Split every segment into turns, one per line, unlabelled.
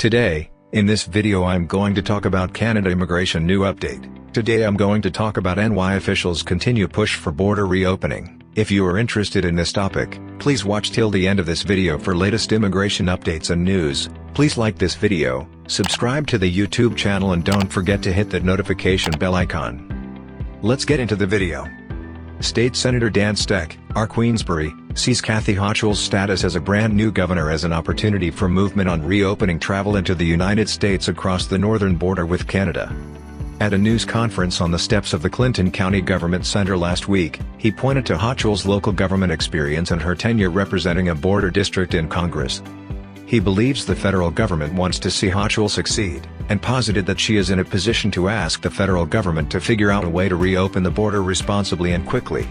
Today, in this video I'm going to talk about Canada immigration new update. Today I'm going to talk about why officials continue push for border reopening. If you are interested in this topic, please watch till the end of this video for latest immigration updates and news. Please like this video, subscribe to the YouTube channel and don't forget to hit that notification bell icon. Let's get into the video. State Senator Dan Steck, R. Queensbury, sees Kathy Hochul's status as a brand new governor as an opportunity for movement on reopening travel into the United States across the northern border with Canada. At a news conference on the steps of the Clinton County Government Center last week, he pointed to Hochul's local government experience and her tenure representing a border district in Congress. He believes the federal government wants to see Hochul succeed, and posited that she is in a position to ask the federal government to figure out a way to reopen the border responsibly and quickly.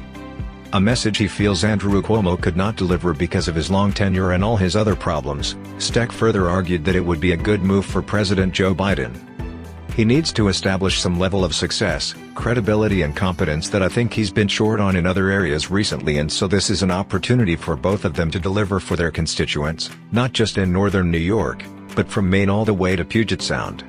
A message he feels Andrew Cuomo could not deliver because of his long tenure and all his other problems. Steck further argued that it would be a good move for President Joe Biden. He needs to establish some level of success, credibility and competence that I think he's been short on in other areas recently, and so this is an opportunity for both of them to deliver for their constituents, not just in northern New York, but from Maine all the way to Puget Sound.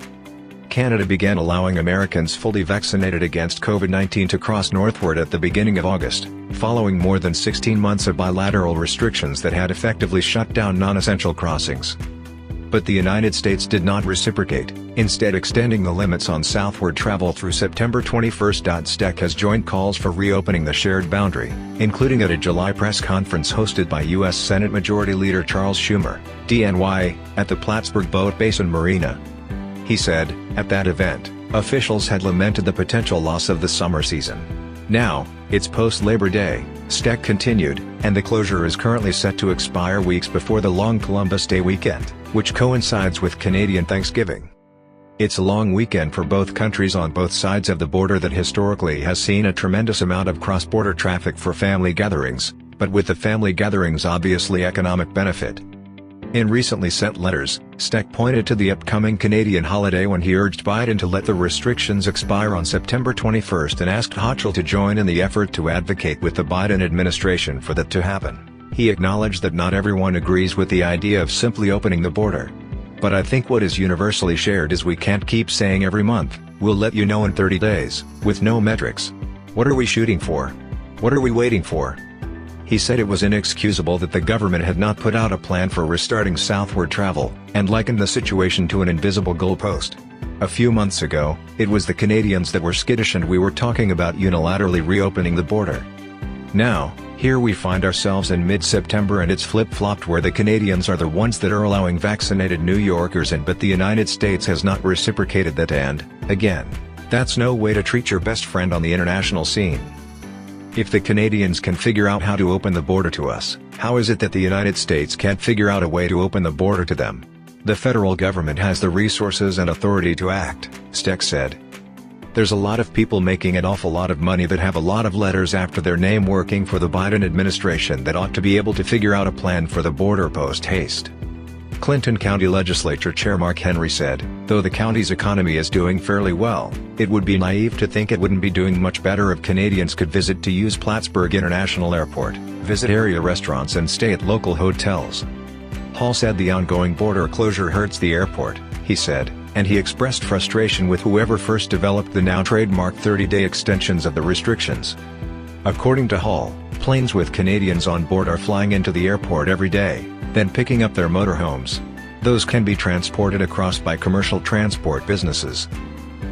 Canada began allowing Americans fully vaccinated against COVID-19 to cross northward at the beginning of August, following more than 16 months of bilateral restrictions that had effectively shut down non-essential crossings. But the United States did not reciprocate, instead extending the limits on southward travel through September 21. Steck has joined calls for reopening the shared boundary, including at a July press conference hosted by U.S. Senate Majority Leader Charles Schumer, DNY, at the Plattsburgh Boat Basin Marina. He said, at that event, officials had lamented the potential loss of the summer season. Now, it's post-Labor Day, Steck continued, and the closure is currently set to expire weeks before the long Columbus Day weekend, which coincides with Canadian Thanksgiving. It's a long weekend for both countries on both sides of the border that historically has seen a tremendous amount of cross-border traffic for family gatherings, but with the family gatherings obviously economic benefit. In recently sent letters, Steck pointed to the upcoming Canadian holiday when he urged Biden to let the restrictions expire on September 21 and asked Hochul to join in the effort to advocate with the Biden administration for that to happen. He acknowledged that not everyone agrees with the idea of simply opening the border. But I think what is universally shared is we can't keep saying every month, we'll let you know in 30 days, with no metrics. What are we shooting for? What are we waiting for? He said it was inexcusable that the government had not put out a plan for restarting southward travel, and likened the situation to an invisible goalpost. A few months ago, it was the Canadians that were skittish and we were talking about unilaterally reopening the border. Now, here we find ourselves in mid-September and it's flip-flopped where the Canadians are the ones that are allowing vaccinated New Yorkers in, but the United States has not reciprocated that, and, again, that's no way to treat your best friend on the international scene. If the Canadians can figure out how to open the border to us, how is it that the United States can't figure out a way to open the border to them? The federal government has the resources and authority to act, Steck said. There's a lot of people making an awful lot of money that have a lot of letters after their name working for the Biden administration that ought to be able to figure out a plan for the border post-haste. Clinton County Legislature Chair Mark Henry said, though the county's economy is doing fairly well, it would be naive to think it wouldn't be doing much better if Canadians could visit to use Plattsburgh International Airport, visit area restaurants and stay at local hotels. Hall said the ongoing border closure hurts the airport, he said, and he expressed frustration with whoever first developed the now trademarked 30-day extensions of the restrictions. According to Hall, planes with Canadians on board are flying into the airport every day, then picking up their motorhomes. Those can be transported across by commercial transport businesses.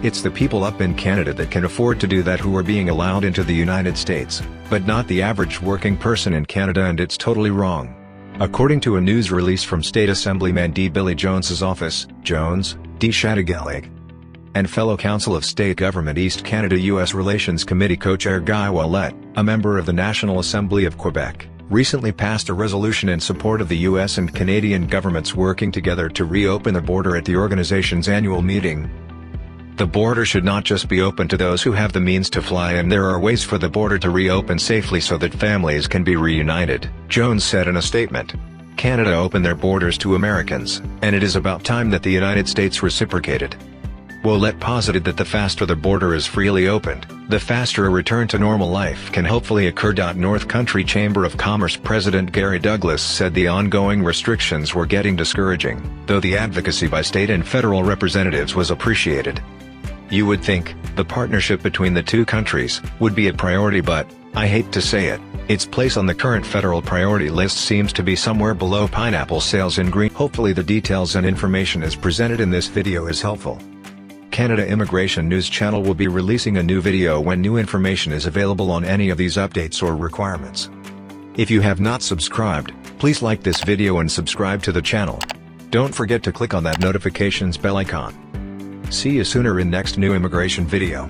It's the people up in Canada that can afford to do that who are being allowed into the United States, but not the average working person in Canada, and it's totally wrong. According to a news release from State Assemblyman D. Billy Jones's office, Jones, D. Shattagalig, and fellow Council of State Government East Canada U.S. Relations Committee Co-Chair Guy Ouellet, a member of the National Assembly of Quebec, recently passed a resolution in support of the U.S. and Canadian governments working together to reopen the border at the organization's annual meeting. The border should not just be open to those who have the means to fly, and there are ways for the border to reopen safely so that families can be reunited, Jones said in a statement. Canada opened their borders to Americans, and it is about time that the United States reciprocated. Ouellette posited that the faster the border is freely opened, the faster a return to normal life can hopefully occur. North Country Chamber of Commerce President Gary Douglas said the ongoing restrictions were getting discouraging, though the advocacy by state and federal representatives was appreciated. You would think the partnership between the two countries would be a priority, but, I hate to say it, its place on the current federal priority list seems to be somewhere below pineapple sales in green. Hopefully the details and information as presented in this video is helpful. Canada Immigration News Channel will be releasing a new video when new information is available on any of these updates or requirements. If you have not subscribed, please like this video and subscribe to the channel. Don't forget to click on that notifications bell icon. See you sooner in next new immigration video.